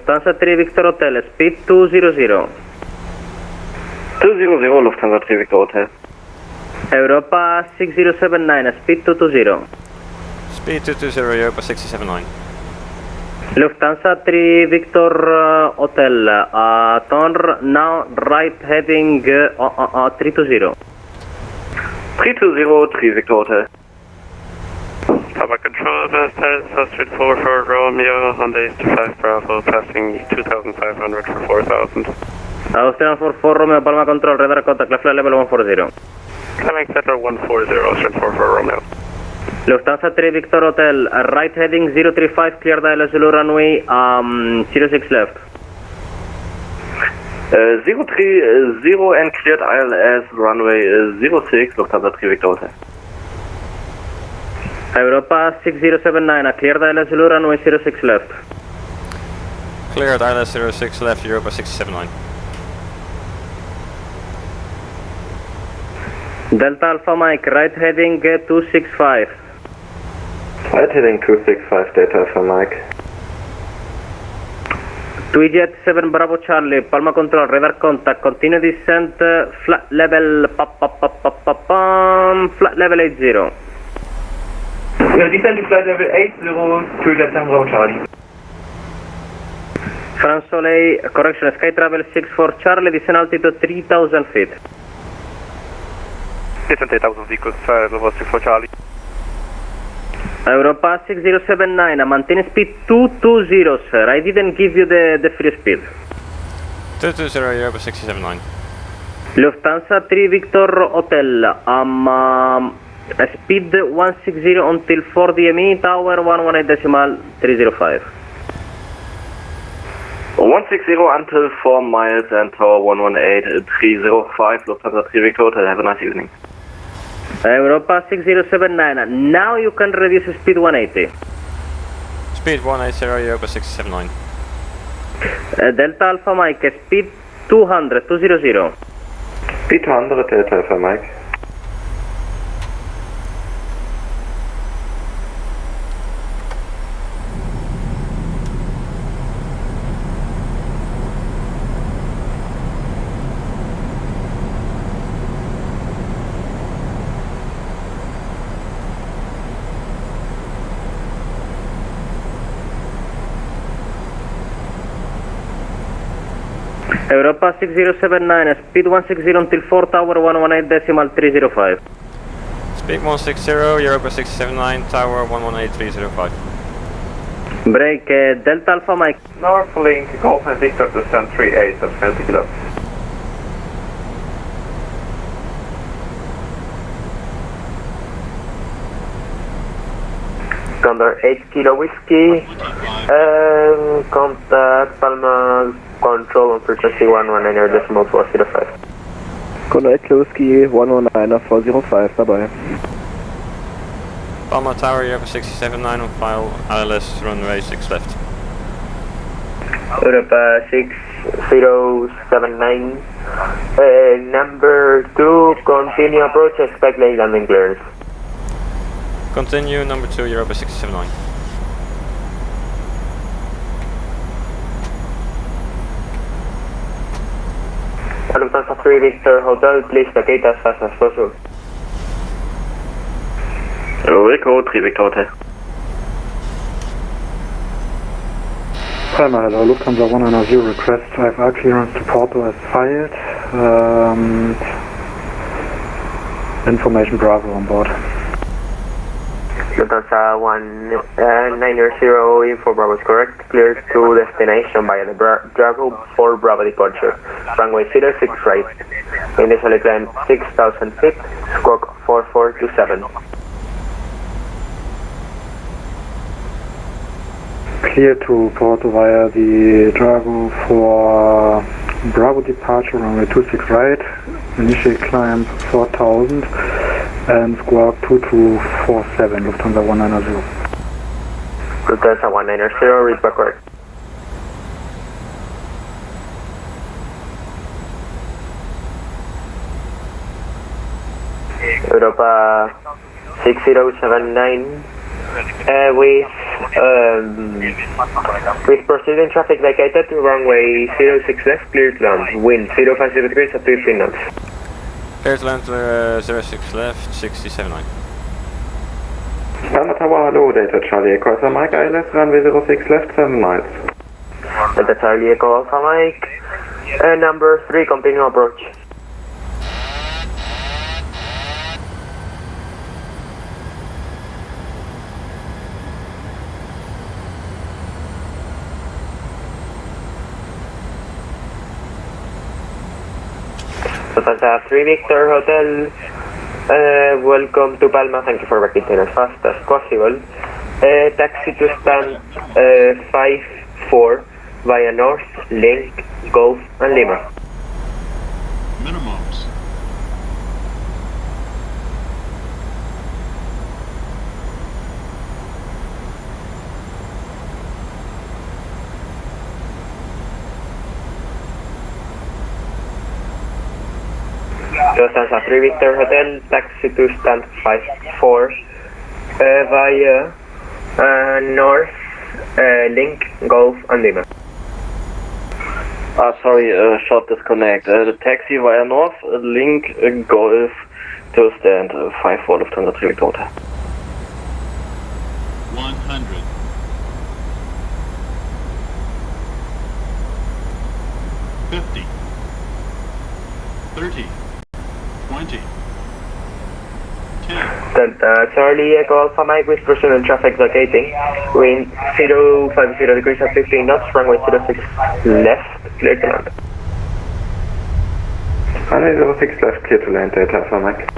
Lufthansa 3 Victor Hotel, speed 200. 200, Lufthansa 3 Victor Hotel. Europa 6079, speed 220. Speed 220, Europa 6079. Lufthansa 3 Victor Hotel, turn now right heading 320. 320, 3 Victor Hotel. Tower Control, Street 4 for Romeo, Honda East 5 Bravo, passing 2500 for 4000. Austrian 44 Romeo, Palma Control, radar contact, left flight level 140. Climbing center 140, Austrian 4 for Romeo. Lufthansa 3 Victor Hotel, right heading 035, clear the Zulu runway 06 left. 030 and cleared ILS runway 06, Lufthansa 3 Victor Hotel. Europa 6079, clear the ILS Zulu runway 06 left. Cleared ILS 06 left, Europa 679. Delta Alpha Mike, right heading 265. Right heading 265, Delta Alpha Mike. Jet 7 Bravo Charlie, Palma Control, radar contact, continue descent, flat level, flat level 80. Descend to flight level 80, Jet 7 Bravo Charlie. France Soleil, correction, Sky Travel 64 Charlie, descent altitude 3000 feet. Descent 8000 vehicles, level 64 Charlie. Europa 6079, maintain speed 220, sir. I didn't give you the free speed. 220, Europa 679. Lufthansa 3 Victor Hotel, speed 160 until 4 DME, tower 118.305. 160 until 4 miles and tower 118.305, Lufthansa 3 Victor Hotel. Have a nice evening. Europa 6079, now you can reduce speed 180. Speed 180, Europa 679. Delta Alpha Mike, speed 200, 200. Speed 200, Delta Alpha Mike. Europa 6079, speed 160 until 4 tower 118.305. Speed 160, Europa 679, tower 118.305. Break, Delta Alpha Mike. North link, Golf and Victor descent 38 at 20 kilos. Condor 8 Kilo Whiskey, contact Palma Control on frequency 119.405. Condor 8 Kilo Whiskey, 119.405, bye-bye. Palma Tower, Europa 679 on file, ILS runway 6 left. Europa 6079, number 2, continue approach, expect late landing clearance. Continue, number 2, Europa 679. Lufthansa 3 Victor Hotel, please locate as fast as possible. Rico 3 Victor Hotel. Palma, hello, Lufthansa 190, request IFR clearance to Porto as filed. Information Bravo on board. Lufthansa 190, info Bravo is correct. Clear to destination via the Drago for Bravo departure. Runway 06 right. Initially climb 6,000 feet. Squawk 4427. Clear to Porto via the Drago for Bravo departure. Runway 26 right. Initial climb 4,000. And squawk 2247, Lufthansa 190. Lufthansa 190, reach back correct. Europa 6079, With proceeding traffic vacated to runway 06 left, cleared to land. Wind 050 degrees at 15 knots. Clear to land 06 left, 67.9. Palma Tower, hello, Delta Charlie Echo Alpha Mike, ILS, runway 06 left, 7 miles. Delta Charlie Echo Alpha Mike, number 3, continue approach. Delta 3 Victor Hotel, welcome to Palma, thank you for vacating as fast as possible. Taxi to stand 54 via North, Link, Gulf and Lima. Minimums. Lufthansa 3 Victor Hotel, taxi to stand 54 via North, Link, Gulf and Lima. Sorry, short disconnect. The taxi via North, Link, Golf to stand 54 Lufthansa 3 Victor Hotel. 100. 50. 30. 20. 10. Delta Charlie Echo Alpha Mike with precision traffic vacating. Wind 050 degrees at 15 knots, runway 06 left, clear to land. Runway 06 left, clear to land, Delta Alpha Mike.